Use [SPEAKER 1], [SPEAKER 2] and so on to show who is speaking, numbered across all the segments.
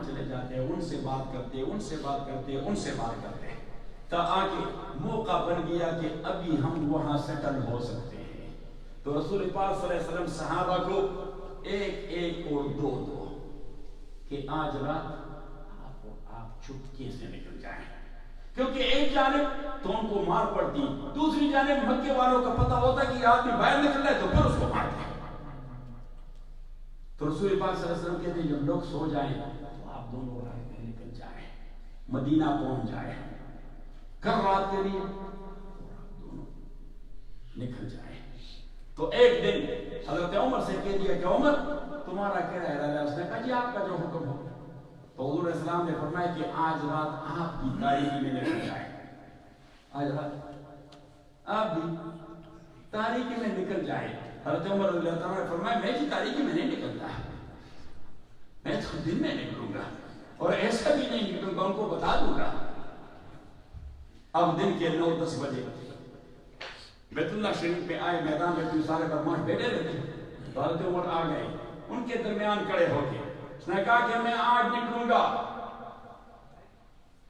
[SPEAKER 1] چلے جاتے ہیں، ان سے بات کرتے ان سے بات کرتے ان سے بات کرتے، تا آگے موقع بن گیا کہ ابھی ہم وہاں سیٹل ہو سکتے ہیں۔ تو رسول پاک صلی اللہ علیہ وسلم صحابہ کو ایک ایک اور دو دو کہ آج رات آپ چپکے سے نکل جائیں، کیونکہ ایک جانب تو ان کو مار پڑتی، دوسری جانب مکے والوں کا پتہ ہوتا کہ یہ آدمی باہر نکل رہا ہے تو پھر اس کو مارتے۔ تو رسول پاک صلی اللہ علیہ وسلم کہتے ہیں جب لوگ سو جائیں تو آپ دونوں رات میں نکل جائیں، مدینہ پہنچ جائیں، کل رات کے لیے دونوں نکل جائیں۔ تو ایک دن حضرت عمر سے کہہ دیا کہ عمر تمہارا کیا ارادہ ہے؟ اس نے کہا جی آپ کا جو حکم ہو۔ تو حضور اسلام نے فرمایا کہ آج رات آپ کی تاریکی میں نکل جائیں، آج رات آپ بھی تاریکی میں نکل جائیں۔ حضرت عمر رضی اللہ عنہ نے فرمایا میں کی تاریکی میں نہیں نکلتا، میں تو دن میں نکلوں گا اور ایسا بھی نہیں نکلوں گا، ان کو بتا دوں گا۔ اب دن کے 9-10 بجے بیت اللہ شریف میں آئے، میدان میں سارے بدماش بیٹھے رہتے، تو حضرت عمر آ گئے، ان کے درمیان کھڑے ہو کے اس نے کہا کہ میں آج نکلوں گا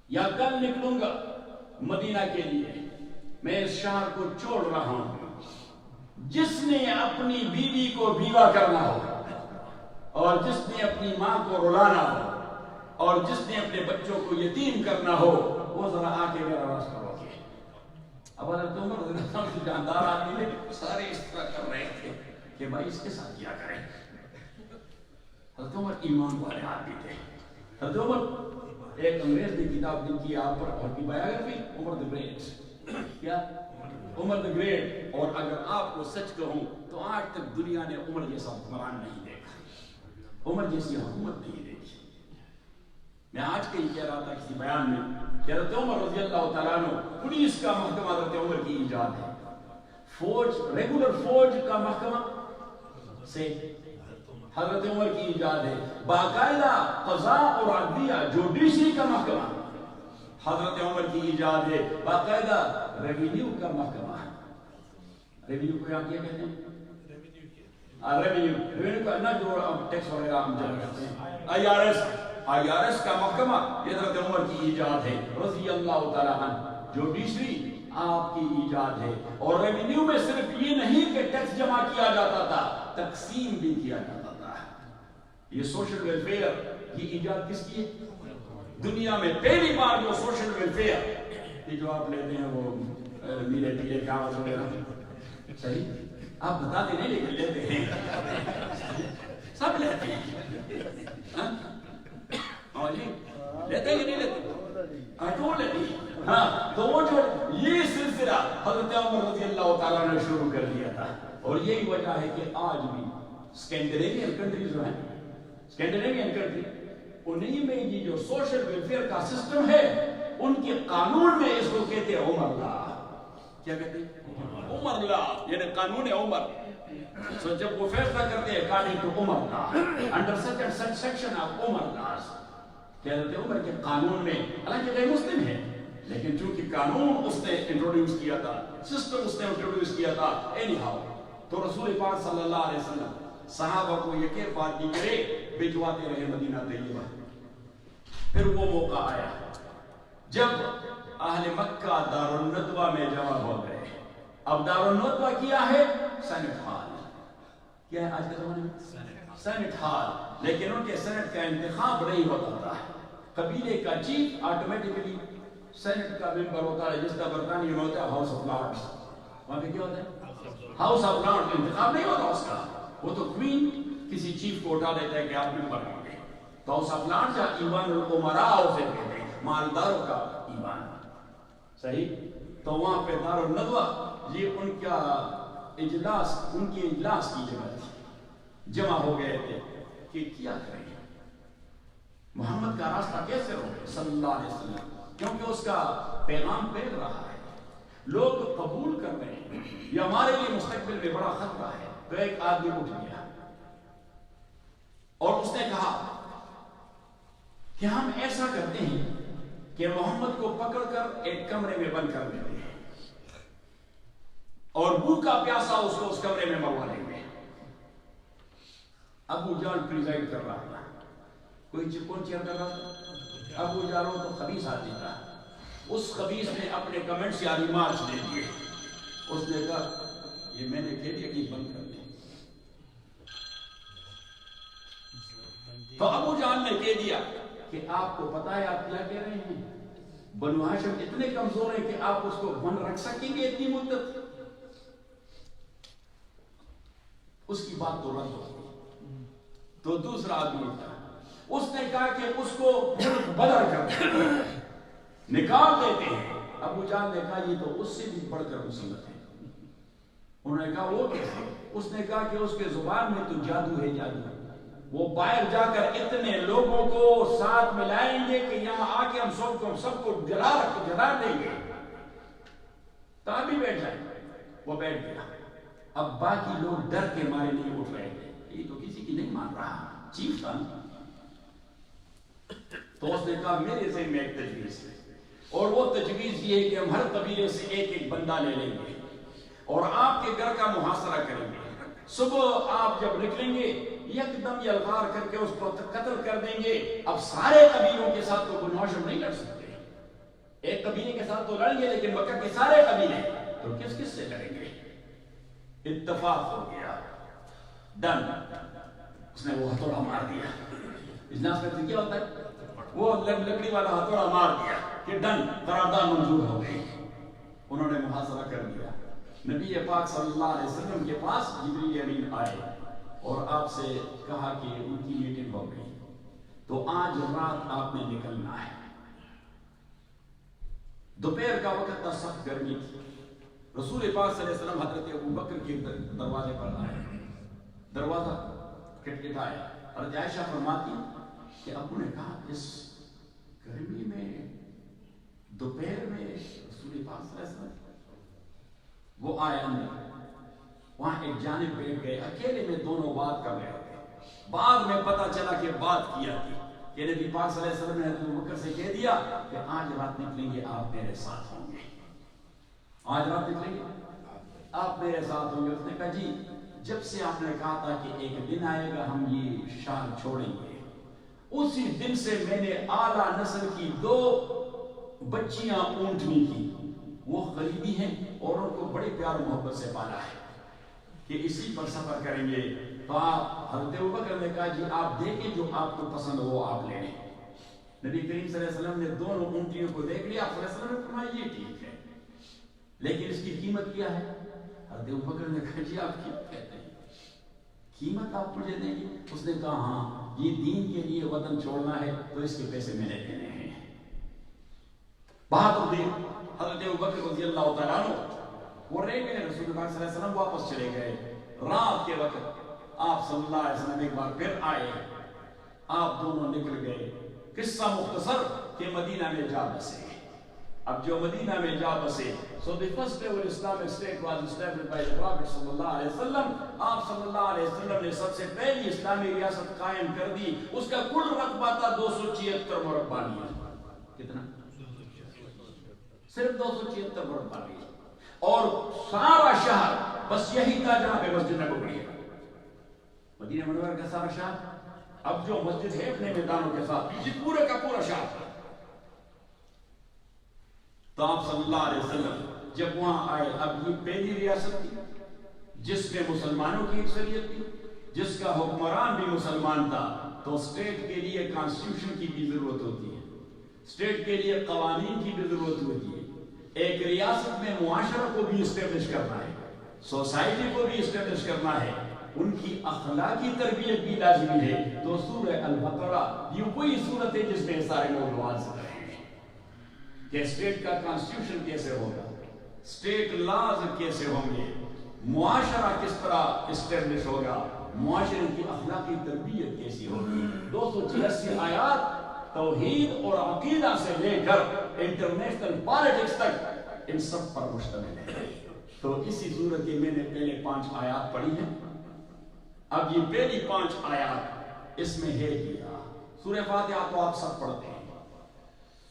[SPEAKER 1] یا کل نکلوں گا مدینہ کے لیے، میں اس شہر کو چھوڑ رہا ہوں، جس نے اپنی بیوی کو بیوہ کرنا ہو اور جس نے اپنی ماں کو رلانا ہو اور جس نے اپنے بچوں کو یتیم کرنا ہو وہ ذرا آ کے میرا راستہ روکے۔ اب حضرت عمر رضی اللہ عنہ سے جاندار آدمی نے سارے اس طرح کر رہے تھے کہ بھائی اس کے ساتھ کیا کریں۔ حضرت عمر ایمان والے آدمی تھے۔ حضرت عمر ایک انگریز نے کتاب لکھی آپ پر اور کی بایوگرافی عمر دی گریٹ، کیا عمر دی گریٹ، اور اگر آپ کو سچ کہوں تو آج تک دنیا نے عمر جیسا حکمران نہیں دیکھا، عمر جیسی حکومت نہیں دیکھی۔ میں آج کے ہی کہہ رہا تھا کسی بیان میں کہ حضرت عمر رضی اللہ تعالیٰ عنہ پولیس کا محکمہ حضرت عمر کی ایجاد ہے، فوج ریگولر فوج کا محکمہ سے حضرت عمر کی ایجاد ہے، باقاعدہ قضاء اور عدلیہ جوڈیشری کا محکمہ حضرت عمر کی ایجاد ہے، باقاعدہ ریونیو کا محکمہ، ریونیو کو یہاں کیا کہتے ہیں؟ ریونیو کا نہ جو ٹیکس وغیرہ ہم جمع کرتے ہیں، آئی آر ایس کا محکمہ یہ حضرت عمر کی ایجاد ہے رضی اللہ تعالیٰ عنہ۔ جوڈیشری آپ کی ایجاد ہے، اور ریونیو میں صرف یہ نہیں کہ ٹیکس جمع کیا جاتا تھا، تقسیم بھی کیا جاتا تھا۔ یہ سوشل ویلفیئر کی ایجاد کس کی ہے؟ دنیا میں پہلی بار جو سوشل ویلفیئر یہ جو آپ لیتے ہیں وہ نیلے پیلے کاغذ وغیرہ، صحیح آپ بتاتے نہیں لیکن لیتے ہیں، سب لیتے ہیں، لیتے ہیں کہ نہیں لیتے؟ ہاں، تو وہ جو یہ سلسلہ حضرت عمر رضی اللہ تعالیٰ نے شروع کر دیا تھا، اور یہی وجہ ہے کہ آج بھی اسکینڈینیوین کنٹریز جو ہیں، اسکینڈینیوین کنٹری انہی میں یہ جو سوشل ویلفیئر کا سسٹم ہے ان کے قانون میں اس کو کہتے ہیں عمر لا۔ کیا کہتے ہیں؟ عمر لا، یعنی قانون عمر۔ سو جب وہ فیصلہ کرتے ہیں according to Umar law, under such and such section of Umar laws، کہ حضرت عمر کے قانون میں، حالانکہ غیر مسلم ہے لیکن چونکہ قانون اس نے انٹروڈیوس کیا تھا، سسٹم اس نے انٹروڈیوس کیا تھا، anyhow تو رسول پاک صلی اللہ علیہ وسلم صحابہ کو یہ کہ بات نہیں کرے، بھجواتے رہے مدینہ طیبہ۔ پھر وہ موقع آیا جب اہل مکہ دارالندوہ میں جمع ہو گئے۔ اب دارالندوہ کیا ہے؟ Senate hall. کیا ہے آج کے زمانے میں؟ Senate hall. لیکن ان کے سینٹ کا انتخاب نہیں ہوتا تھا، قبیلے کا چیف آٹومیٹکلی سینٹ کا ممبر ہوتا ہے، جس کا برطانوی میں ہوتا ہے ہاؤس آف لارڈز۔ وہاں پہ کیا ہوتا ہے؟ House of Lords. انتخاب نہیں ہوتا اس کا، وہ تو کوئین کسی چیف کو اٹھا دیتا ہے کہ آپ ممبر ہوں گے۔ تو ہاؤس آف لارڈز یا ایوان الامراء اسے کہتے ہیں، مالداروں کا ایوان، صحیح؟ تو وہاں پہ دارالندوہ یہ ان کا اجلاس، ان کی اجلاس کی جگہ تھی، جمع ہو گئے تھے کہ کیا کریں، محمد کا راستہ کیسے روکے صلی اللہ علیہ وسلم، کیونکہ اس کا پیغام پھیل رہا ہے، لوگ قبول کر رہے ہیں، یہ ہمارے لیے مستقبل میں بڑا خطرہ ہے۔ تو ایک آدمی اٹھ گیا اور اس نے کہا کہ ہم ایسا کرتے ہیں کہ محمد کو پکڑ کر ایک کمرے میں بند کر دیتے ہیں اور بھوکا پیاسا اس کو اس کمرے میں مروا لیں گے۔ ابو جان پریزائڈ کر رہا تھا، کوئی کون چیئر کر رہا تھا؟ ابو جہل تو خبیث آدمی تھا. اس خبیث نے اپنے کمنٹ سے آدھی مارچ دے دیے. اس نے کہا یہ میں نے کہہ دیا کہ بند کر دیں. تو ابو جہل نے کہہ دیا کہ آپ کو پتا ہے آپ کیا کہہ رہے ہیں؟ بنو ہاشم اتنے کمزور ہیں کہ آپ اس کو بند رکھ سکیں گے اتنی مدت؟ اس کی بات تو رد ہو گئی. تو دوسرا آدمی تھا, اس نے کہا کہ اس کو بدر کر نکال دیتے ہیں. ابو جہل نے کہا یہ تو اس سے بھی بڑھ کر مصیبت ہے. انہوں نے کہا وہ کیسے؟ اس نے کہا کہ اس کے زبان میں تو جادو ہے, جادو. وہ باہر جا کر اتنے لوگوں کو ساتھ ملائیں گے کہ یہاں آ کے ہم سب کو جلا دیں گے. کہاں بھی بیٹھ جائیں. وہ بیٹھ گیا. اب باقی لوگ ڈر کے مارے نہیں اٹھ رہے تھے. یہ تو کسی کی نہیں مان رہا, چیف تھا. تو اس نے کہا میرے ذہن میں ایک تجویز ہے, اور وہ تجویز یہ ہے کہ ہم ہر قبیلے سے ایک ایک بندہ لے لیں گے اور آپ کے گھر کا محاصرہ کریں گے. صبح آپ جب نکلیں گے یک دم یلغار کر کے اس کو قتل کر دیں گے. اب سارے قبیلوں کے ساتھ تو بنو ہاشم نہیں لڑ سکتے. ایک قبیلے کے ساتھ تو لڑیں گے, لیکن مکہ کے سارے قبیلے تو کس کس سے لڑیں گے؟ اتفاق ہو گیا. ڈن. اس نے وہ ہتھوڑا مار دیا. اجلاس میں کیا ہوتا ہے, وہ لکڑی والا ہتھوڑا مار دیا کہ ڈن, قرارداد منظور ہو گئی. انہوں نے محاصرہ کر دیا. نبی پاک صلی اللہ علیہ وسلم کے پاس جبریل امین آئے اور آپ سے کہا کہ ان کی میٹنگ ہو گئی, تو آج رات آپ نے نکلنا ہے. دوپہر کا وقت تھا, سخت گرمی تھی. رسول پاک صلی اللہ علیہ وسلم حضرت ابو بکر کے دروازے پر آئے. دروازہ کھٹکھٹایا. حضرت عائشہ فرماتی کہ ابو نے کہا اس گرمی میں دوپہر میں رسول پاک صلی اللہ علیہ وسلم. وہ آئے اندر, وہاں ایک جانب بیٹھ گئے. اکیلے میں دونوں بات کر رہے تھے. بعد میں پتا چلا کہ بات کیا تھی کہ نبی پاک صلی اللہ علیہ وسلم نے حضرت ابو بکر سے کہہ دیا کہ آج رات نکلیں گے آپ میرے ساتھ ہوں گے. آج رات نکلیں گے آپ میرے ساتھ ہوں گے. اس نے کہا جی, جب سے آپ نے کہا تھا کہ ایک دن آئے گا ہم یہ شہر چھوڑیں گے, اسی دن سے میں نے اعلیٰ نسل کی 2 بچیاں اونٹنی کی وہ خریدی ہیں اور ان کو بڑے پیار محبت سے پالا ہے کہ اسی پر سفر کریں گے. تو آپ حضرت ابوبکر نے کہا جی آپ دیکھیں جو آپ کو پسند ہو وہ آپ لے لیں. نبی کریم صلی اللہ علیہ وسلم نے دونوں اونٹیوں کو دیکھ لیا. صلی اللہ علیہ وسلم نے فرمایا یہ ٹھیک ہے, لیکن اس کی قیمت کیا ہے؟ حضرت ابوبکر نے کہا جی آپ قیمت کہتے ہیں, قیمت آپ مجھے دیں گے؟ اس نے کہا ہاں, یہ دین کے لیے وطن چھوڑنا ہے تو اس کے پیسے میں نے دینے ہیں. بہادر دین حضرت ابوبکر رضی اللہ تعالیٰ عنہ وہ رہ گئے. رسول اللہ صلی اللہ علیہ وسلم واپس چلے گئے. رات کے وقت آپ صلی اللہ علیہ وسلم ایک بار پھر آئے. آپ دونوں نکل گئے. قصہ مختصر کہ مدینہ میں جا بسے. اب جو مدینہ میں جا بسے, so the first ever Islamic state was established by the Prophet صلی اللہ علیہ وسلم. آپ صلی اللہ علیہ وسلم نے سب سے پہلی اسلامی ریاست قائم کر دی. اس کا کل رقبہ تھا 276 مربع میل. کتنا؟ صرف 276 مربع میل. اور سارا شہر بس یہی تھا جہاں پہ مسجد نبوی ہے. مدینہ منورہ کا سارا شہر, اب جو مسجد ہے اپنے میدانوں کے ساتھ, یہ پورے کا پورا شہر تھا. تو آپ صلی اللہ علیہ وسلم جب وہاں آئے, اب یہ پہلی ریاست تھی جس میں مسلمانوں کی اکثریت تھی, جس کا حکمران بھی مسلمان تھا. تو اسٹیٹ کے لیے کانسٹیٹیوشن کی بھی ضرورت ہوتی ہے, اسٹیٹ کے لیے قوانین کی بھی ضرورت ہوتی ہے. ایک ریاست میں معاشرہ کو بھی اسٹیبلش کرنا ہے, سوسائٹی کو بھی اسٹیبلش کرنا ہے, ان کی اخلاقی تربیت بھی لازمی ہے. تو سورہ البقرہ یہ کوئی صورت ہے جس میں سارے نوجوان سے رہے ہیں کہ اسٹیٹ کا کانسٹیٹیوشن کیسے ہوگا, اسٹیٹ لاز کیسے ہوں گے, معاشرہ کس طرح اسٹیبلش ہوگا, معاشرے کی اخلاقی تربیت کیسی ہوگی. 286 آیات توحید اور عقیدہ سے لے کر انٹرنیشنل پالیٹکس تک ان سب پر مشتمل ہے. تو اسی صورت میں نے پہلے 5 آیات پڑھی ہیں. اب یہ پہلی 5 آیات اس میں ہے کیا. سورہ فاتحہ تو آپ سب پڑھتے ہیں,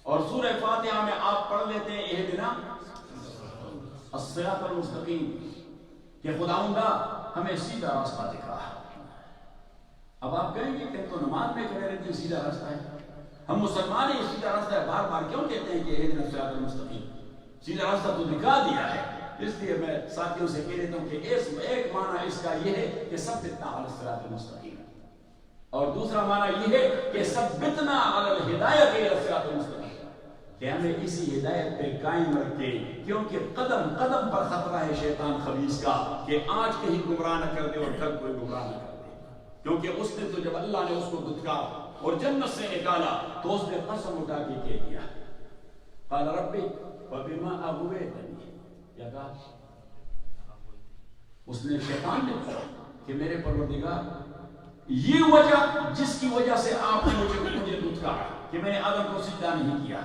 [SPEAKER 1] اور سورہ فاتحہ میں آپ پڑھ لیتے ہیں اہدنا الصراط المستقیم کہ خداوندہ ہمیں سیدھا راستہ دکھا. اب آپ کہیں گے کہ تو نماز میں کھڑے رہتے ہیں سیدھا راستہ ہے، ہم مسلمان ہیں، سیدھا راستہ ہے، بار بار کیوں کہتے ہیں کہ اہدنا الصراط المستقیم؟ سیدھا راستہ تو دکھا دیا ہے۔ اس لیے میں ساتھیوں سے کہہ دیتا ہوں کہ ایک معنی اس کا یہ ہے کہ ثبتنا علی الصراط المستقیم، اور دوسرا معنی یہ ہے کہ ثبتنا علی الہدایۃ الی الصراط المستقیم، کہ ہمیں اسی ہدایت پہ قائم رکھے، کیونکہ قدم قدم پر خطرہ ہے شیطان خبیث کا کہ آج کہیں گمراہ نہ کر دے اور کل کوئی گمراہ نہ کر دے، کیونکہ اس نے تو جب اللہ نے اس کو دھتکارا اور جنت سے نکالا تو اس نے قسم اٹھا کے کہہ دیا، قال ربی وبما اغویتنی، کیا کہا؟ اس نے شیطان نے کہا کہ میرے پروردگار یہ وجہ جس کی وجہ سے آپ نے مجھے دھتکارا کہ میں نے آدم کو سجدہ نہیں کیا،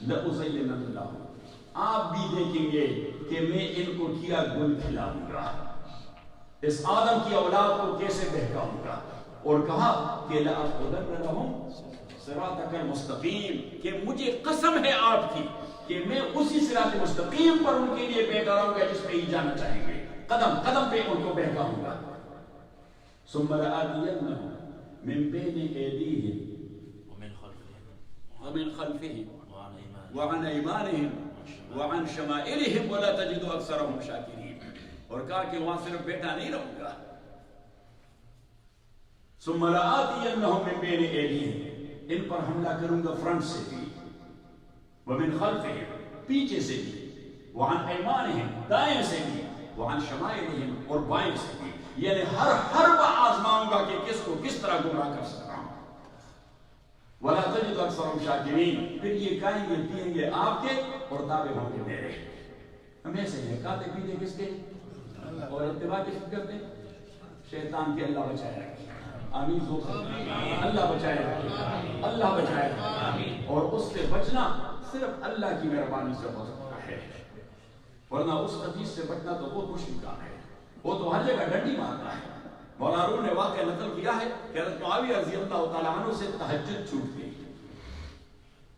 [SPEAKER 1] لَأُزَيِّنَنَّ لَهُمْ، آپ بھی دیکھیں گے کہ میں ان کو کیا گل کھلاؤں گا، اس آدم کی اولاد کو کیسے بہکاؤں گا، اور کہا کہ لَأَقْعُدَنَّ لَهُمْ صِرَاطَكَ الْمُسْتَقِيمَ، کہ مجھے قسم ہے آپ کی کہ میں اسی صراط مستقیم پر ان کے لیے بہکا رہوں گا جس پہ ہی جانا چاہیں گے، قدم قدم پہ ان کو بہکاؤں گا۔ ثُمَّ لَآتِيَنَّهُمْ مِنْ بَيْنِ أَيْدِيهِمْ وَمِنْ خَلْفِهِمْ وعن ایمانہم وعن شمائلہم ولا تجد اکثرہم شاکرین، اور کہا کہ وہاں صرف بیٹھا نہیں رہوں گا، ثم لآتینہم من بین ایدیہم، ان پر حملہ کروں گا فرنٹ سے بھی، ومن خلفہم پیچھے سے بھی، وعن ایمانہم دائیں سے بھی، وعن شمائلہم اور بائیں سے بھی، یعنی ہر بار آزماؤں گا کہ کس کو کس طرح گمراہ کر سکتا ہوں۔ وَلَا تَجِدُ أَكْثَرَهُمْ شَاكِرِينَ، پھر یہ کھائیں گے پیئیں گے آپ کے اور دعوے ہوں گے میرے۔ ہمیں سے ہیں کھاتے پیتے کس کے اور اتباع کس کے کرتے؟ شیطان کے۔ اللہ بچائے رکھے، آمین زور سے، اللہ بچائے رکھے، اللہ بچائے رکھے، اور اس سے بچنا صرف اللہ کی مہربانی سے ہو سکتا ہے، ورنہ اس حدیث سے بچنا تو بہت مشکل کام ہے، وہ تو ہر جگہ ڈنڈی مارتا ہے۔ مولانا روم نے واقعہ نقل کیا ہے کہ حضرت معاویہ رضی اللہ تعالیٰ عنہ سے تہجد چھوٹ گئی،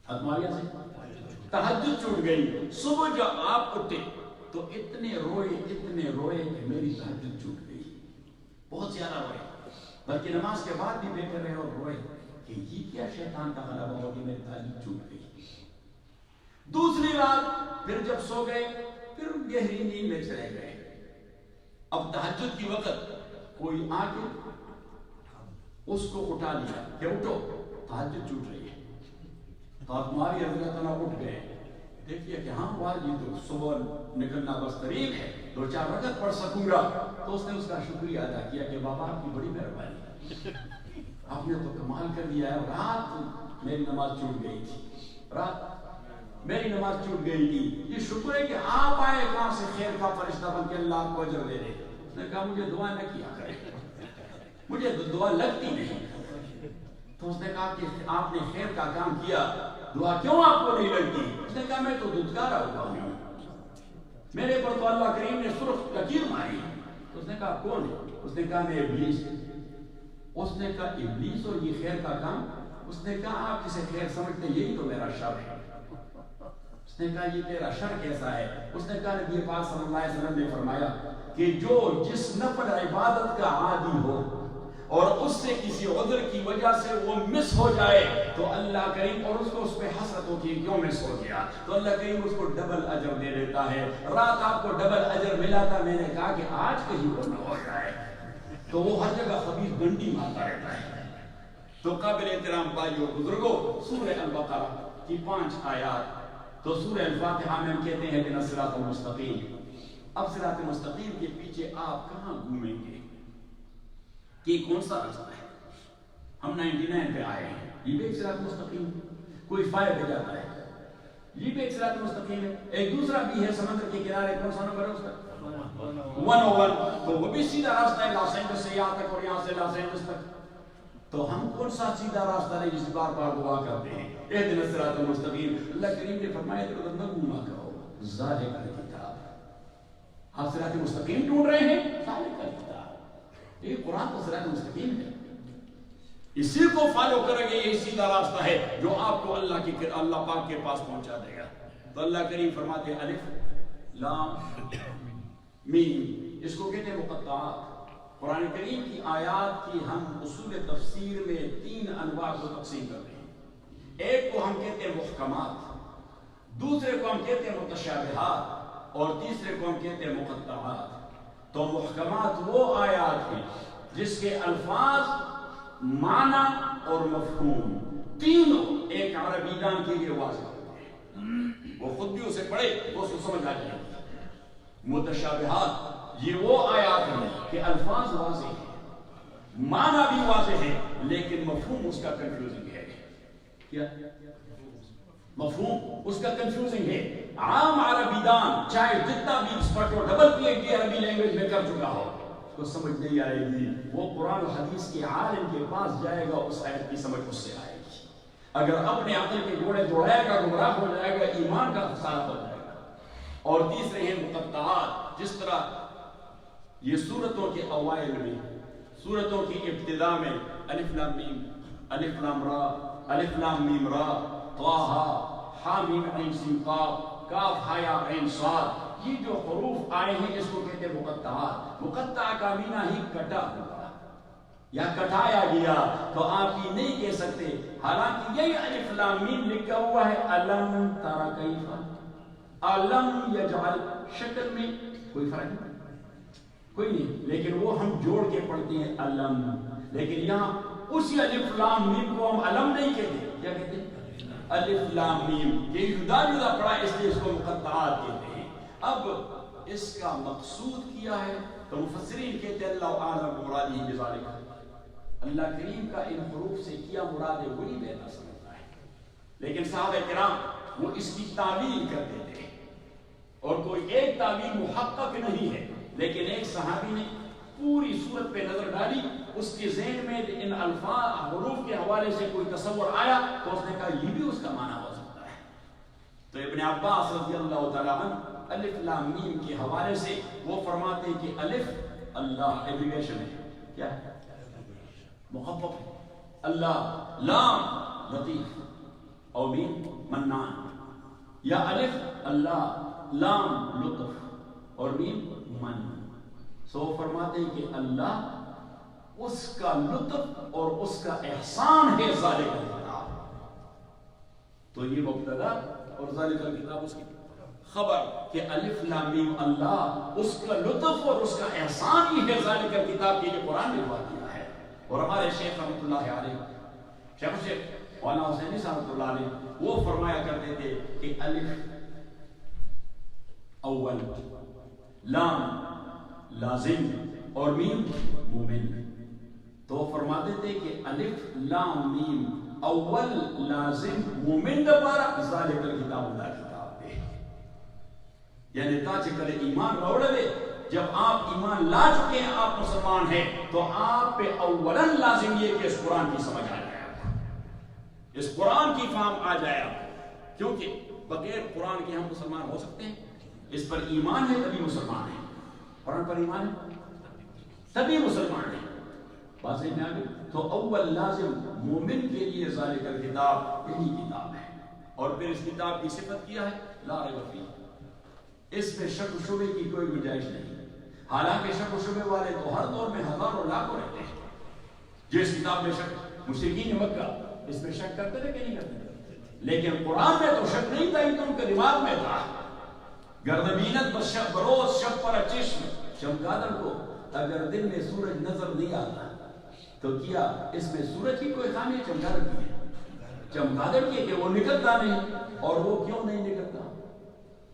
[SPEAKER 1] حضرت معاویہ سے تہجد چھوٹ گئی، صبح جب آپ اٹھے تو اتنے روئے کہ میری تہجد چھوٹ گئی، بہت زیادہ روئے، بلکہ نماز کے بعد بھی بیٹھے رہے اور روئے کہ یہ کیا شیطان کا غلبہ ہو کہ میری تہجد چھوٹ گئی۔ دوسری رات پھر جب سو گئے پھر گہری نیند میں چلے گئے، اب تہجد کی وقت کوئی آگے اس کو اٹھا لیا کہ اٹھو تہجد چھوٹ رہی ہے، تو آپ معاویہ رضی اللہ تعالیٰ اٹھ گئے، دیکھئے کہ ہاں واجی تو صبح نکلنا بس قریب ہے، 2-4 رکعت پڑھ سکوں گا، تو اس نے اس کا شکریہ ادا کیا کہ بابا آپ کی بڑی مہربانی، آپ نے تو کمال کر دیا ہے، رات میری نماز چھوٹ گئی تھی، رات میری نماز چھوٹ گئی تھی، یہ شکر ہے کہ آپ آئے کہاں سے خیر کا فرشتہ بن کے اللہ آپ کو اجر دے دے۔ اس نے کہا مجھے دعا نہ کیا کرے، مجھے دعا لگتی نہیں، تو اس نے کہا کہ آپ نے خیر کا کام کیا، دعا کیوں آپ کو نہیں لگتی؟ اس نے کہا میں تو دھتکارا ہوا ہوں، میرے پر تو اللہ کریم نے سرخ لکیر ماری۔ تو اس نے کہا کون ہے؟ اس نے کہا میں ابلیس۔ اس نے کہا ابلیس اور یہ خیر کا کام؟ اس نے کہا آپ جسے خیر سمجھتے ہیں یہی تو میرا شر ہے۔ اس نے کہا یہ تیرا شر کیسا ہے؟ اس نے کہا نبی پاک صلی اللہ علیہ وسلم نے فرمایا کہ جو جس نفل عبادت کا عادی ہو اور اس سے کسی عذر کی وجہ سے وہ مس ہو جائے تو اللہ کریم، اور اس کو اس پہ حسرت ہوتی ہے کیوں مس ہو گیا، تو اللہ کریم اس کو ڈبل اجر دے دیتا ہے۔ رات آپ کو ڈبل اجر ملا تھا، میں نے کہا کہ آج کہیں وہ نہ ہو جائے، تو وہ ہر جگہ خبیث ڈنڈی مارتا رہتا ہے۔ تو قابل احترام بھائیو بزرگوں، سورہ البقرہ کی 5 آیات، تو سورہ الفاتحہ میں ہم کہتے ہیں اہدنا الصراط المستقیم۔ اب صراط مستقیم کے پیچھے آپ کہاں گھومیں گے کہ کون سا راستہ ہے؟ ہم 99 پہ آئے ہیں، یہ بھی ایک صراط مستقیم، کوئی 5 پہ جاتا ہے، یہ بھی ایک صراط مستقیم ہے، ایک دوسرا بھی ہے سمندر کے کنارے، کون سا نمبر ہے اس کا؟ 101، تو وہ بھی سیدھا راستہ ہے لاس اینجلس سے یہاں تک اور یہاں سے لاس اینجلس تک۔ تو ہم کون سا سیدھا راستہ نہیں جس بار بار دعا کرتے ہیں اہدنا الصراط المستقیم؟ اللہ کریم نے فرمایا ادھر ادھر نہ گھوما کرو، ذالک الکتاب، آپ صراط مستقیم ڈھونڈ رہے ہیں، ذالک الکتاب، یہ قرآن تو صراط مستقیم ہے، اسی کو فالو کریں گے یہ سیدھا راستہ ہے جو آپ کو اللہ پاک کے پاس پہنچا دے گا۔ تو اللہ کریم فرماتے ہیں الف لام میم، اس کو کہتے ہیں مقطعات، قرآن کریم کی آیات کی ہم اصول تفسیر میں 3 انواع کو تقسیم کرتے ہیں. ایک کو ہم کہتے ہیں محکمات، دوسرے کو ہم کہتے ہیں متشابہات، اور تیسرے کو ہم کہتے ہیں مقطعات. تو محکمات وہ آیات ہیں جس کے الفاظ، معنی اور مفہوم تینوں ایک عربی دان کے لیے واضح ہوتے ہیں، وہ خود بھی اسے پڑھے وہ اس کو سمجھ آ جائے گی. متشابہات یہ وہ آیات ہیں کہ الفاظ واضح ہیں، معنی بھی واضح ہے، لیکن مفہوم اس کا کنفیوزنگ ہے. کیا مفہوم اس کا کنفیوزنگ ہے؟ عام عربی دان چاہے جتنا بھی ایکسپرٹ ہو، ڈبل پی ایچ ڈی عربی لینگویج میں کر چکا ہو، اس کو سمجھ نہیں آئے گی. وہ قرآن و حدیث کے عالم کے پاس جائے گا، اس آیت کی سمجھ اس سے آئے گی. اگر اپنے عقل کے جوڑے دوڑائے گا، گمراہ ہو جائے گا، ایمان کا خسارہ ہو جائے گا. اور تیسرے ہیں مقطعات. جس طرح یہ سورتوں کے اوائل میں، سورتوں کی ابتدا میں الف لام میم، الف لام را، الف لام میم را، طٰہٰ، حامیم عین سین قاف، کاف ہا یا عین صاد، یہ جو حروف آئے ہیں اس کو کہتے ہیں مقطعات. مقطع کا معنی ہی کٹا ہوا یا کٹایا گیا. تو آپ یہ نہیں کہہ سکتے، حالانکہ یہی الف لام میم لکھا ہوا ہے الم تر کیف، الم یجعل، شکل میں کوئی فرق نہیں، کوئی نہیں، لیکن وہ ہم جوڑ کے پڑھتے ہیں الم. لیکن یہاں اسی الف لام میم کو ہم الم نہیں کہتے، کیا کہتے ہیں؟ الف لام میم. یہ جدا جدا پڑھا اس لیے اس کو مقطعات کہتے ہیں. اب اس کا مقصود کیا ہے تو مفسرین کہتے ہیں اللہ اعلم مرادہ بذالک، اللہ کریم کا ان حروف سے کیا مراد ہے وہی بہتر سمجھتا ہے. لیکن صحابہ کرام وہ اس کی تعویل کرتے تھے، اور کوئی ایک تعویل محقق نہیں ہے، لیکن ایک صحابی نے پوری صورت پہ نظر ڈالی، اس کے ذہن میں ان الفاظ حروف کے حوالے سے کوئی تصور آیا تو اس نے کہا یہ بھی اس کا معنی ہو سکتا ہے. تو ابن عباس رضی اللہ تعالیٰ عنہ الف لام میم کے حوالے سے وہ فرماتے ہیں کہ الف اللہ ایبریویشن ہے، کیا ہے؟ مخفف ہے. اللہ، لام لطیف، اور میم منان. یا الف اللہ، لام لطف، اور میم من. سو فرماتے ہیں کہ اللہ اس کا لطف اور اس کا احسان ہے ذالک الکتاب. تو یہ مبتدا اور ذالک الکتاب اس کی خبر کہ الف لام میم اللہ اس کا لطف اور اس کا احسان ہی ہے ذالک الکتاب کی، یہ قرآن نے بات کیا ہے. اور ہمارے شیخ رحمۃ اللہ علیہ، شیخ مولانا حسینی صاحب رحمۃ اللہ علیہ، وہ فرمایا کرتے تھے کہ الف اول، لام لازم، اور میم مومن. تو فرماتے تھے کہ الف لام میم اول لازم مومن دبارا ذالک الکتاب اللہ کتاب دے. یعنی تاچ کرے ایمان روڑے دے، جب آپ ایمان لا چکے ہیں، آپ مسلمان ہیں، تو آپ پہ اولاً لازم یہ کہ اس قرآن کی سمجھ آ جائے، اس قرآن کی فہم آ جائے. کیونکہ بغیر قرآن کے ہم مسلمان ہو سکتے ہیں؟ اس پر ایمان ہے تبھی مسلمان ہیں، قرآن پر ایمان ہے تبھی مسلمان ہیں. بات سمجھ میں آ گئی؟ تو اول لازم مومن کے لیے ذالک الکتاب یہی کتاب ہے. اور پھر اس کتاب کی صفت کیا ہے؟ لا ریب فیہ، اس میں شک و شبے کی کوئی گنجائش نہیں. حالانکہ شک و شبے والے تو ہر دور میں ہزاروں لاکھوں رہتے ہیں. جو اس کتاب میں شک، مشرکین مکہ اس میں شک کرتے تھے کہ نہیں کرتے تھے؟ لیکن قرآن میں تو شک نہیں تھا، یہ تو ان کے دماغ میں تھا. گردبینت بروز شب پر چشم، چمگادڑ کو اگر دن میں سورج نظر نہیں آتا تو کیا اس میں سورج کی کوئی خامی ہے؟ چمگادڑ کی ہے، چمگادڑ کی ہے کہ وہ نکلتا نہیں. اور وہ کیوں نہیں نکلتا؟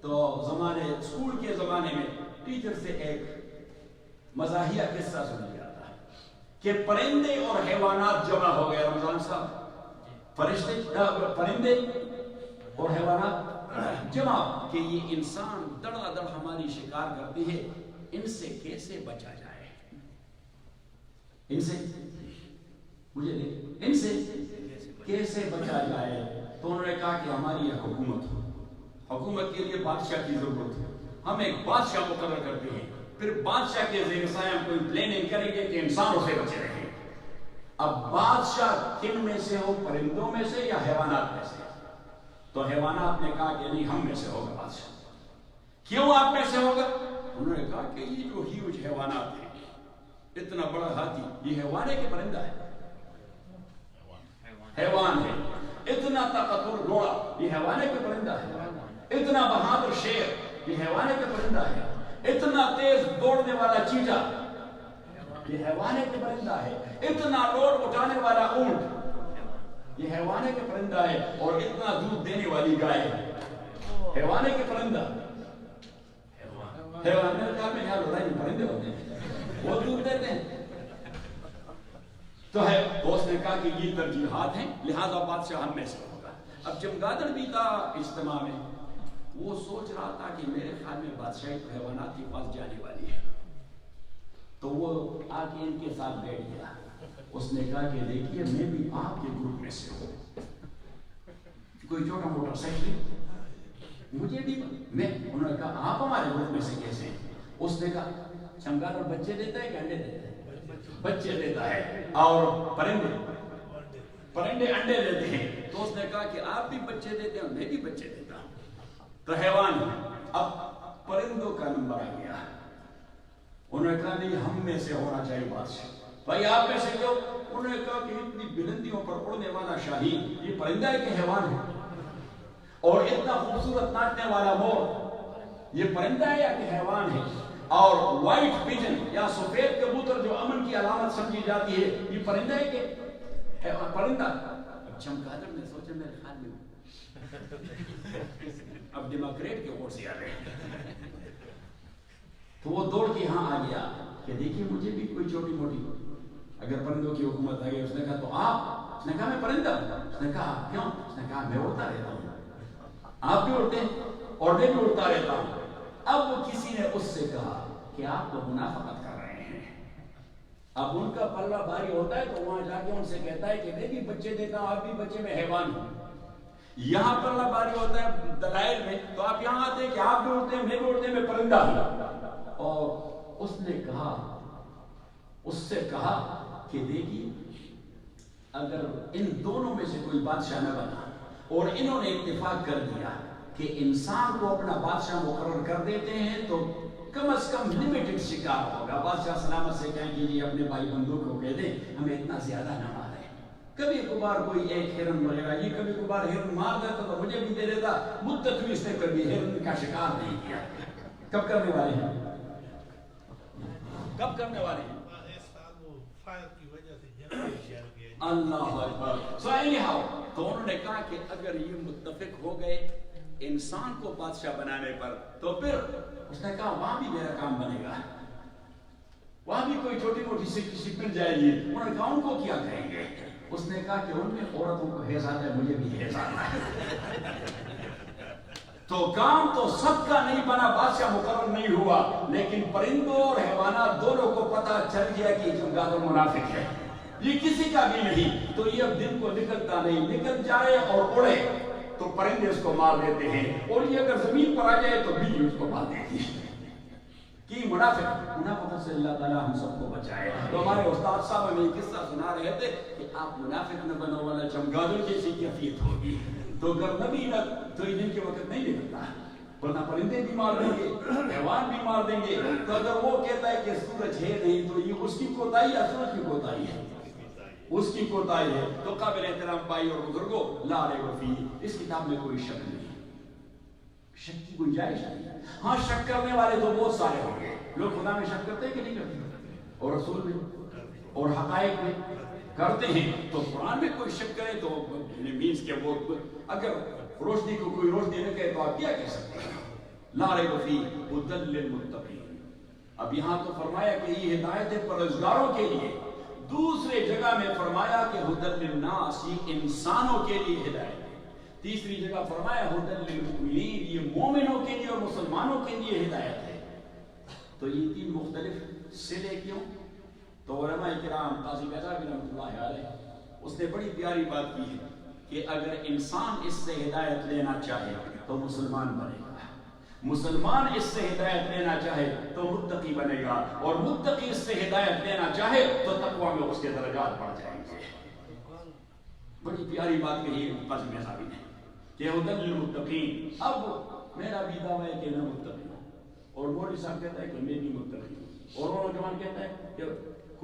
[SPEAKER 1] تو اسکول کے زمانے میں ٹیچر سے ایک مزاحیہ قصہ سن لیا تھا کہ پرندے اور حیوانات جمع ہو گئے. رمضان صاحب، پرندے اور حیوانات جمع کہ یہ انسان دڑا دڑ ہماری شکار کرتی ہے، ان سے کیسے بچا جائے؟ ان سے مجھے نہیں، ان سے کیسے بچا جائے؟ تو انہوں نے کہا کہ ہماری یہ حکومت ہو، حکومت کے لیے بادشاہ کی ضرورت ہے، ہم ایک بادشاہ مقرر کرتے ہیں، پھر بادشاہ کے زیر سایہ ہم کوئی پلاننگ کریں گے کہ انسانوں سے بچے رہیں. اب بادشاہ کن میں سے ہو، پرندوں میں سے یا حیوانات میں سے؟ تو حیوانات نے کہا کہ نہیں، ہم میں سے ہوگا بادشاہ. کیوں آپ میں سے ہوگا؟ انہوں نے کہا کہ یہ جو ہیوج حیوانات ہیں، اتنا بڑا ہاتھی، یہ حیوان ہے کہ پرندہ ہے؟ حیوان ہے. اتنا طاقتور گھوڑا، یہ حیوان ہے کہ پرندہ ہے؟ اتنا بہادر شیر، یہ حیوان ہے کہ پرندہ ہے؟ اتنا تیز دوڑنے والا چیٹا، یہ حیوان ہے کہ پرندہ ہے؟ اتنا لوڈ اٹھانے والا اونٹ، یہ حیوان ہے کہ پرندہ ہے؟ اور اتنا دودھ دینے والی گائے، حیوان ہے کہ پرندہ؟ حیوان. میرے خیال میں یہاں لڑائی میں پرندے ہوتے ہیں، وہ دودھ دیتے ہیں. تو ہے اس نے کہا کہ یہ ترجیحات ہیں، لہذا بادشاہ ہم میں سے ہوگا. اب چمگادڑ بھی تھا اجتماع میں، وہ سوچ رہا تھا کہ میرے خیال میں بادشاہی تو حیوانات کے پاس جانے والی ہے. تو وہ آ کے ان کے ساتھ بیٹھ گیا. اس نے کہا کہ دیکھیے میں بھی آپ کے گروپ میں سے ہوں، کوئی چھوٹا موٹا سیکٹری مجھے بھی میں. انہوں نے کہا آپ ہمارے گروپ میں سے کیسے ہیں؟ اس نے کہا چمگادڑ بچے دیتا ہے کہ انڈے دیتا ہے؟ بچے دیتا ہے. اور پرندے انڈے دیتے ہیں. تو اس نے کہا کہ آپ بھی بچے دیتے ہیں، میں بھی بچے دیتا ہوں. تو حیوان. اب پرندوں کا نمبر آ گیا. انہوں نے کہا نہیں ہم میں سے ہونا چاہیے بادشاہ. بھائی آپ میں سے کیوں؟ انہوں نے کہا کہ اتنی بلندیوں پر اڑنے والا شاہین یہ پرندہ ہے کہ حیوان ہے؟ اور اتنا خوبصورت ناچنے والا مور یہ پرندہ ہے یا کہ حیوان ہے؟ اور وائٹ پیجن یا سفید کبوتر جو امن کی علامت سمجھی جاتی ہے یہ پرندہ ہے کہ پرندہ؟ اب چمگادڑ نے سوچا میرے خیال میں اب ڈیموکریٹ کے ووٹ سے آ گئے. تو وہ دوڑ کے یہاں آ گیا کہ دیکھیے مجھے بھی کوئی چھوٹی موٹی اگر پرندوں کی حکومت آ گئی. اس نے کہا تو آپ؟ اس نے کہا میں پرندہ ہوں. اس نے کہا کیوں؟ اس نے کہا میں اڑتا رہتا ہوں، آپ بھی اڑتے ہیں اور میں بھی اڑتا رہتا ہوں. اب وہ کسی نے اس سے کہا کہ آپ تو منافقت کر رہے ہیں. اب ان کا پلہ بھاری ہوتا ہے تو وہاں جا کے ان سے کہتا ہے کہ میں بھی بچے دیتا ہوں، آپ بھی بچے، میں حیوان ہوں. یہاں پلہ بھاری ہوتا ہے دلائل میں تو آپ یہاں آتے ہیں کہ آپ بھی اڑتے ہیں، میں بھی اڑتے ہیں، میں پرندہ ہوں. اور اس نے کہا، اس سے کہا کہ دیکھیے اگر ان دونوں میں سے کوئی بادشاہ نہ بنا اور انہوں نے اتفاق کر دیا کہ انسان کو اپنا بادشاہ مقرر کر دیتے ہیں تو کم از کم لمیٹڈ شکار ہوگا. بادشاہ سلامت سے کہیں گے جی اپنے بھائی بندوں کو کہہ دیں ہمیں اتنا زیادہ نہ مارے. کبھی کبھار کوئی ایک ہرن وغیرہ یہ کبھی کبھار ہرن مار دیتا تو مجھے بھی دے دیتا. مدت ہوئی اس نے کبھی ہرن کا شکار نہیں کیا. کب کرنے والے ہیں؟ کب کرنے والے ہیں؟ اللہ اکبر. سو anyhow تو انہوں نے کہا کہ اگر یہ متفق ہو گئے انسان کو بادشاہ بنانے پر تو پھر اس نے کہا وہاں بھی میرا کام بنے گا، وہاں بھی کوئی چھوٹی موٹی سکھ مل جائے گی. انہوں نے کہا ان کو کیا کہیں گے؟ اس نے کہا کہ ان میں عورتوں کو حیض آتا ہے، مجھے بھی حیض آتا ہے. تو کام تو سب کا نہیں بنا، بادشاہ مقرر نہیں ہوا، لیکن پرندوں اور حیوانات دونوں کو پتہ چل گیا کہ چمگادڑ منافق ہے، یہ کسی کا بھی نہیں. تو یہ اب دن کو نکلتا نہیں، نکل جائے اور اڑے تو پرندے اس کو مار دیتے ہیں، اور یہ اگر زمین پر آ جائے تو بجلی اس کو مار دیتی ہے. کہ منافقت سے اللہ تعالیٰ ہم سب کو بچائے. تو ہمارے استاد صاحب ہمیں قصہ سنا رہے تھے کہ آپ منافق نہ بنو والا چمگادڑ جیسی کیفیت ہوگی. تو اگر نبی نہ تو یہ دن کے وقت نہیں نکلتا، ورنہ پرندے بھی مار دیں گے، حیوان بھی مار دیں گے. تو اگر وہ کہتا ہے کہ سورج ہے نہیں تو یہ اس کی کوتاہی یا سورج کی کوتاہی ہے؟ اس کی کوتاہی ہے. تو قابل احترام بھائی اور بزرگوں، لا ریب فیہ، اس کتاب میں کوئی شک نہیں، شک کی گنجائش نہیں. ہاں شک کرنے والے تو بہت سارے ہوں گے. لوگ خدا میں شک کرتے ہیں کہ نہیں کرتے؟ اور رسول میں اور حقائق میں کرتے ہیں. تو قرآن میں کوئی شک کرے تو مینس کہ وہ اگر روشنی کو کوئی روشنی نہ کہے تو آپ کیا کہہ سکتے ہیں؟ لا ریب فیہ ھدی للمتقین. اب یہاں تو فرمایا کہ یہ ہدایت ہے پرہیزگاروں کے لیے. دوسرے جگہ میں فرمایا کہ ھدی للناس، یہ انسانوں کے لیے ہدایت ہے. تیسری جگہ فرمایا ھدی للمؤمنین، یہ مومنوں کے لیے اور مسلمانوں کے لیے ہدایت ہے. تو یہ تین مختلف صلے کیوں؟ تو علماء کرام قاضی قزوینی رحمۃ اللہ علیہ اس نے بڑی پیاری بات کی ہے کہ اگر انسان اس سے ہدایت لینا چاہے تو مسلمان بنے گا، مسلمان اس سے ہدایت لینا چاہے تو متقی بنے گا، اور متقی اس سے ہدایت لینا چاہے تو تقویٰ میں اس کے درجات بڑھ جائیں گے. بڑی پیاری بات کہی ہے قاضی قزوینی نے کہ ھدی للمتقین. اب میرا بھی دعویٰ ہے کہ میں متقی ہوں، اور مولوی صاحب کہتا ہے کہ میں بھی متقی ہوں، اور وہ نوجوان کہتا ہے کہ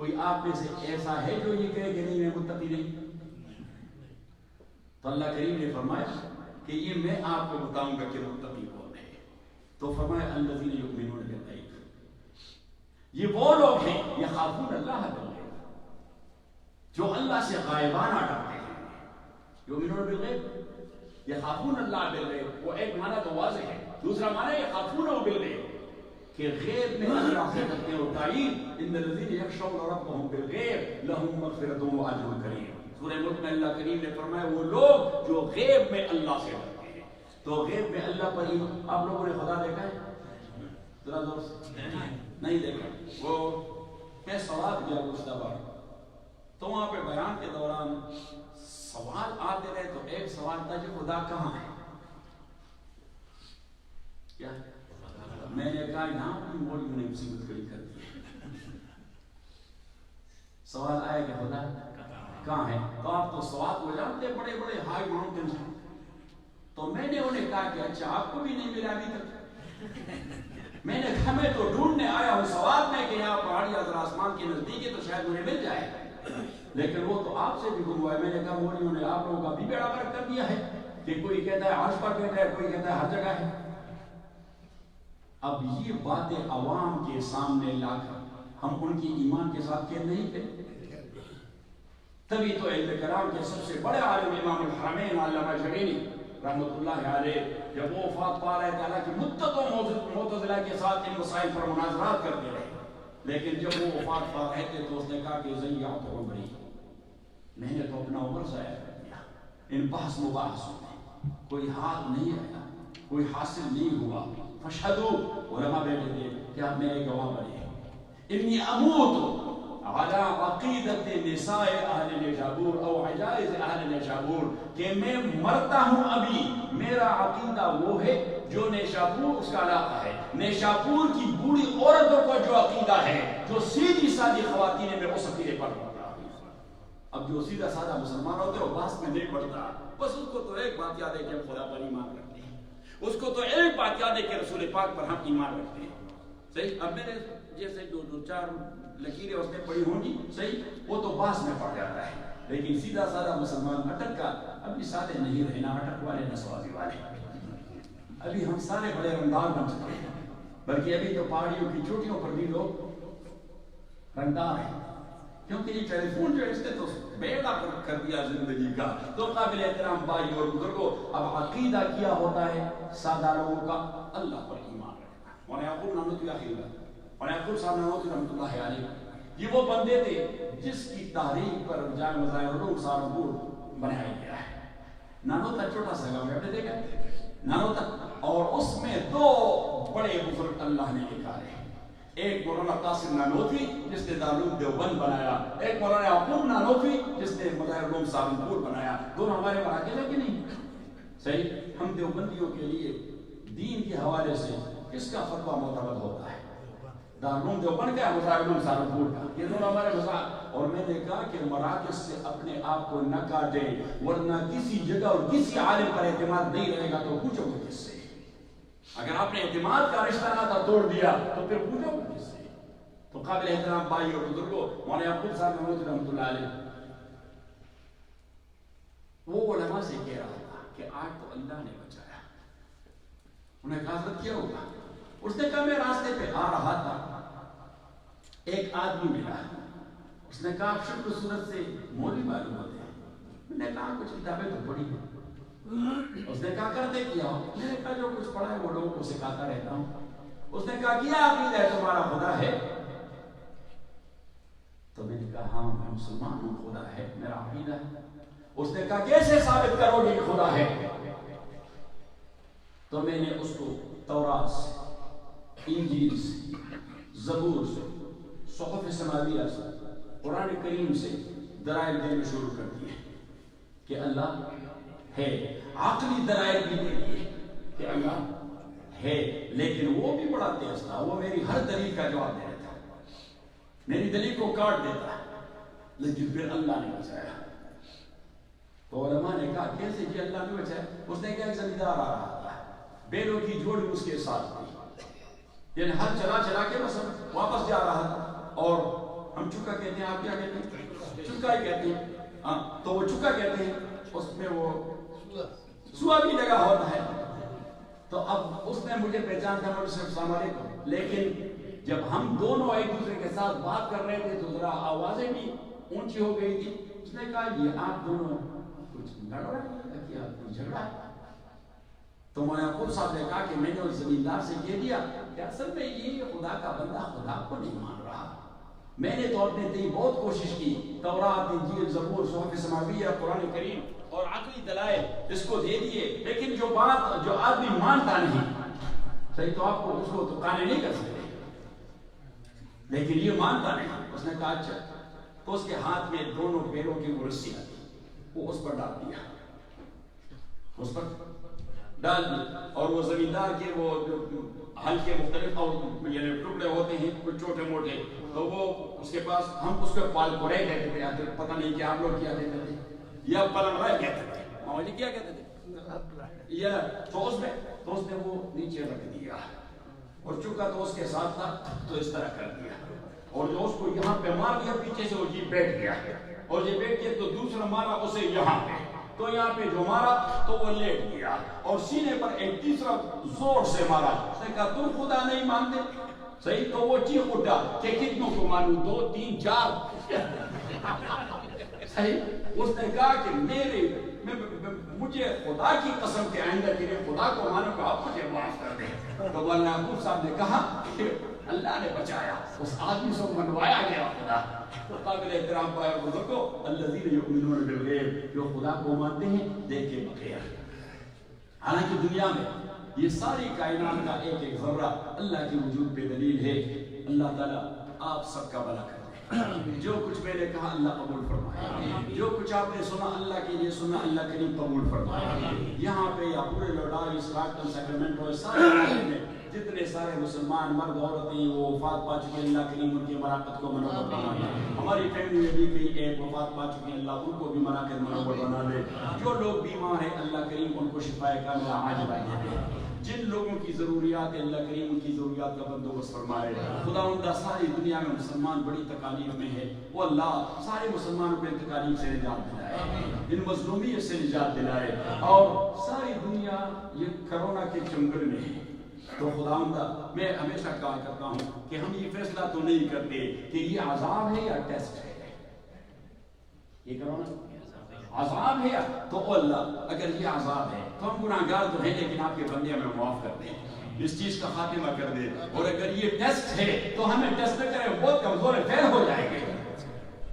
[SPEAKER 1] کوئی آپ میں سے ایسا ہے جو یہ کہے کہ نہیں میں متقی نہیں؟ تو اللہ کریم نے فرمایا کہ یہ میں آپ کو بتاؤں گا کہ متقی کون ہے. تو فرمایا الذین یؤمنون بالغیب، یہ وہ لوگ ہیں یخافون اللہ بالغیب، جو اللہ سے غائبانہ ڈرتے ہیں. یؤمنون بالغیب، یخافون اللہ بالغیب، وہ ایک معنی تو واضح ہے، دوسرا معنی یخافون بالغیب کہ غیب میں اللہ سے ڈرتے ہیں. اور تائید ان الذین یخشون ربهم بالغیب لهم مغفرۃ واجر کریم. سورہ ملک میں اللہ کریم نے فرمایا وہ لوگ جو غیب میں اللہ سے ڈرتے ہیں. تو غیب میں اللہ پر آپ لوگوں نے خدا دیکھا ہے؟ ذرا زور سے نہیں دیکھا. وہ میں سوال کیا گزشتہ بار تو وہاں پہ بیان کے دوران سوال آتے رہے، تو ایک سوال تھا کہ خدا کہاں ہے؟ کیا میں نے کہا یہاں اپنی مولیوں نے مصیبت کھڑی کر دی. سوال آیا کہ خدا کہاں ہے؟ تو آپ تو سوال کو جانتے بڑے بڑے ہائی ماؤنٹینز ہیں. تو میں نے انہیں کہا کہ اچھا آپ کو بھی نہیں ملا ابھی تک؟ میں نے کہا میں تو ڈھونڈنے آیا ہوں سوال میں کہ یہاں پہاڑی اگر آسمان کے نزدیک ہے تو شاید مجھے مل جائے، لیکن وہ تو آپ سے بھی گم ہوا ہے. میں نے کہا مولیوں نے آپ لوگوں کا بھی بیڑا غرق کر دیا ہے کہ کوئی کہتا ہے عرش پر بیٹھا ہے، کوئی کہتا ہے ہر جگہ ہے. اب یہ باتیں عوام کے سامنے لا کر ہم ان کی ایمان کے ساتھ کہہ نہیں تھے. تبھی تو علم کرام کے سب سے بڑے عالم امام الحرمین علامہ جوینی رحمۃ اللہ علیہ جب وہ وفات پا رہے تھے، حالانکہ مدتوں معتزلہ کے ساتھ ان مسائل پر مناظرات کرتے رہے، لیکن جب وہ وفات پا رہے تھے تو اس نے کہا کہ ضیعت عمری، میں نے تو اپنا عمر ضائع کر دیا ان بحث مباحثوں میں، کوئی حال نہیں آیا، کوئی حاصل نہیں ہوا. فاشهدوا، علماء بیٹھے تھے کہ آپ میرے گواہ بنے. انی اموت على عقیدت نساء اہل نیشابور او عجائز اہل نیشابور، کہ میں مرتا ہوں ابھی میرا عقیدہ وہ ہے جو نیشابور اس کا علاقہ ہے، نیشابور کی بوڑھی عورتوں کا جو عقیدہ ہے، جو سیدھی سادی خواتین میں اس عقیدے پر پڑتا. اب جو سیدھا سادہ مسلمان ہوتے ہیں وہ باس میں نہیں پڑتا، بس اس کو تو ایک بات یاد ہے کہ ہم خدا پر ایمان رکھتے ہیں، اس کو تو ایک بات یاد ہے کہ رسول پاک پر ہم ایمان رکھتے ہیں. صحیح. اب میرے جیسے جو دو چار لکیریں اس نے پڑھی ہوں گی، صحیح، وہ تو باس میں پڑ جاتا ہے، لیکن سیدھا سادہ مسلمان اٹک کا ابھی سادے نہیں رہنا، اٹک والے نسوابی والے ابھی ہم سارے بڑے رنگدار بن چکے ہیں، بلکہ ابھی تو پہاڑیوں کی چوٹیوں پر بھی لوگ رنگدار ہیں، کیونکہ یہ ٹیلی فون جو ہے اس نے تو بیڑا کر دیا زندگی کا. تو قابل احترام بھائی اور بزرگوں، اب عقیدہ کیا ہوتا ہے سادہ لوگوں کا؟ اللہ پر ایمان رکھنا. مولانا یعقوب نانوتوی آخر مولانا یعقوب صاحب نانوتوی رحمۃ اللہ علیہ، یہ وہ بندے تھے جس کی تحریک پر جامع مظاہر علوم سہارنپور بنایا گیا ہے. نانوتا چھوٹا سا گاؤں ہے، آپ نے دیکھا نانوتا، اور اس میں دو بڑے بزرگ اللہ نے نکالے، ایک مولانا قاسم نانوتوی جس نے دارالعلوم دیوبند بنایا، ایک مولانا یعقوب نانوتوی جس نے مظاہر علوم سہارنپور بنایا. دونوں ہمارے مراکز ہیں کہ نہیں؟ صحیح. ہم دیوبندیوں کے لیے دین کے حوالے سے کس کا فتویٰ معتمد ہوتا ہے؟ دارالعلوم دیوبند کا، مظاہر علوم سہارنپور کا، یہ دونوں ہمارے مذاہب. اور میں نے کہا کہ مراکز سے اپنے آپ کو نہ کاٹیں، ورنہ کسی جگہ اور کسی عالم پر اعتماد نہیں رہے گا تو پوچھو گے کس سے؟ اگر آپ نے اعتماد کا رشتہ ناتا توڑ دیا تو پھر پوچھو گے کس سے؟ تو قابل احترام بھائی اور بزرگوں، مولانا یعقوب صاحب نانوتوی رحمۃ اللہ علیہ وہ علماء سے کہہ رہا تھا کہ آج تو اللہ نے بچایا. انہیں کہا حضرت کیا ہوگا؟ اس نے کہا میں راستے پہ آ رہا تھا، ایک آدمی ملا، اس نے کہا آپ شکل صورت سے مولوی معلوم ہوتے ہیں. میں نے کہا کچھ کتابیں تو پڑھی ہیں. اس نے کہا کرتے کیا ہو؟ میں نے کہا جو کچھ پڑھا ہے وہ لوگوں کو سکھاتا رہتا ہوں. اس نے کہا کیا عقیدہ ہے تمہارا خدا ہے؟ تو میں نے کہا ہاں میں مسلمان ہوں، خدا ہے میرا عقیدہ ہے. اس نے کہا کیسے ثابت کرو گے کہ خدا ہے؟ تو میں نے اس کو تورات سے، انجیل سے، زبور سے، صحف سماویہ سے، قرآن کریم سے دلائل دینے شروع کر دیے کہ اللہ ہے. عقلی دلائل بھی دے دیے کہ اللہ ہے، لیکن وہ بھی بڑا تیز تھا، وہ میری ہر دلیل کا جواب دے دیتا، میری دلیل کو کاٹ دیتا، لیکن پھر اللہ نے بچایا. تو علماء نے کہا کیسے کہ اللہ نے بچایا؟ اس نے کہا ایک زمیندار آ رہا تھا، بیلوں کی جوڑی اس کے ساتھ تھی، یعنی ہر چلا چلا کے بس واپس جا رہا تھا، اور ہم چکا کہتے ہیں، آپ کیا کہتے ہیں؟ چکا ہی کہتے ہیں. تو وہ چکا کہتے ہیں، اس میں وہ سوا بھی لگا ہوتا ہے. تو اب اس نے مجھے پہچان تھا، مجھے صرف السلام علیکم. لیکن جب ہم دونوں ایک دوسرے کے ساتھ بات کر رہے تھے تو ذرا آوازیں بھی اونچی ہو گئی تھی. اس نے کہا یہ آپ دونوں کچھ لڑ رہے ہیں کیا، کوئی جھگڑا ہے؟ تو مولانا یعقوب صاحب نے کہا کہ میں نے اس زمیندار سے کہہ دیا کہ اصل میں یہ خدا کا بندہ خدا کو نہیں مان رہا. میں نے تو اپنے تئیں بہت کوشش کی، تورات، انجیل، زبور، صحف سماویہ، قرآن کریم اور عقلی دلائل اس کو دے دیے، لیکن جو بات جو آدمی مانتا نہیں، صحیح تو آپ کو اس کو تو قانع نہیں کر سکتے، لیکن یہ مانتا نہیں. اس نے کہا اچھا. تو اس کے ہاتھ میں دونوں پیروں کی وہ رسی آتی، وہ اس پر ڈال دیا، اس پر ڈال دی. اور وہ زمیندار کے وہ ہل کے مختلف یعنی ٹکڑے ہوتے ہیں کچھ چھوٹے موٹے، تو وہ اس کے پاس، ہم اس کو پال کوڑے کہتے تھے، پتہ نہیں کہ آپ لوگ کیا کہتے تھے، یا پلنگ رائے کہتے تھے، ماما جی کیا کہتے تھے، یا تو اس نے وہ نیچے رکھ دیا، اور چکا تو اس کے ساتھ تھا تو اس طرح کر دیا، اور جو اس کو یہاں پہ مار دیا پیچھے سے، وہ جی بیٹھ گیا، اور یہ بیٹھ گیا تو دوسرا مارا اسے یہاں پہ، تو یہاں پہ جو مارا تو وہ لیٹ گیا، اور سینے پر ایک تیسرا زور سے مارا. اس نے کہا تم خدا نہیں مانتے؟ صحیح. تو وہ چیخ اٹھا کہ کتنوں کو مانوں، 2 3 4. صحیح. اس نے کہا کہ مجھے خدا کی قسم کے آئندہ کے لیے خدا کو مانو کہ آپ مجھے معاف کر دیں. تو مولانا یعقوب صاحب نے کہا کہ اللہ نے بچایا، اس آدمی سے منوایا گیا خدا. قابل احترام پایا بزرگوں، الذین یؤمنون بالغیب، جو خدا کو مانتے ہیں دیکھے بغیر. حالانکہ دنیا میں یہ ساری کائنات کا ایک ایک ذرہ اللہ کے وجود پہ دلیل ہے. اللہ تعالیٰ آپ سب کا بھلا کرے. جو کچھ میں نے کہا اللہ قبول فرمائے، جو کچھ آپ نے سنا اللہ کے لیے سنا، اللہ کریم قبول فرمائے. یہاں پہ یا پورے لوڈائی، اسکاٹن، سیکرمنٹو، سارے علاقے میں جتنے سارے مسلمان مرد عورتیں وہ وفات پا چکے، اللہ کریم ان کی مراقبت کو منور بنا دے. ہماری فیملی میں بھی کئی ایک وفات پا چکے، اللہ ان کو بھی مراقبت منور بنا دے. جو لوگ بیمار ہیں اللہ کریم ان کو شفا کاملہ عاجلہ دے. جن لوگوں کی ضروریات ہے اللہ کریم ان کی ضروریات کا بندوبست فرمائے. خدا عمدہ ساری دنیا میں مسلمان بڑی تکالیف میں ہے، وہ اللہ سارے مسلمانوں کو ان تکالیف سے نجات دلائے، ان مظلومیت سے نجات دلائے. اور ساری دنیا یہ کرونا کے چنگل میں ہے. تو خدا عمدہ میں ہمیشہ کہا کرتا ہوں کہ ہم یہ فیصلہ تو نہیں کرتے کہ یہ عذاب ہے یا ٹیسٹ ہے. یہ کرونا عذاب ہے تو اللہ اگر یہ عذاب ہے تو ہم گناہگار تو ہیں، لیکن آپ کے بندے ہمیں معاف کر دیں، اس چیز کا خاتمہ کر دے. اور اگر یہ ٹیسٹ ہے تو ہمیں ٹیسٹ نہ کریں، بہت کمزور ہے، فیل ہو جائیں گے.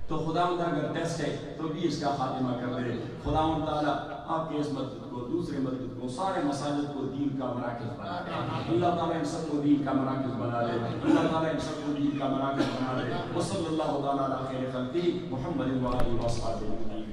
[SPEAKER 1] تو خداوند اگر ٹیسٹ ہے تو بھی اس کا خاتمہ کر دے. خداوند تعالیٰ آپ کے اس مسجد کو، دوسرے مسجد کو، سارے مساجد کو دین کا مراکز بنا دے. اللہ تعالیٰ ان سب کو دین کا مراکز بنا دے. اللہ تعالیٰ ان سب کو دین کا مراکز بنا دے. وصلی اللہ تعالیٰ علی خیر خلقہ محمد و آلہ و اصحابہ اجمعین.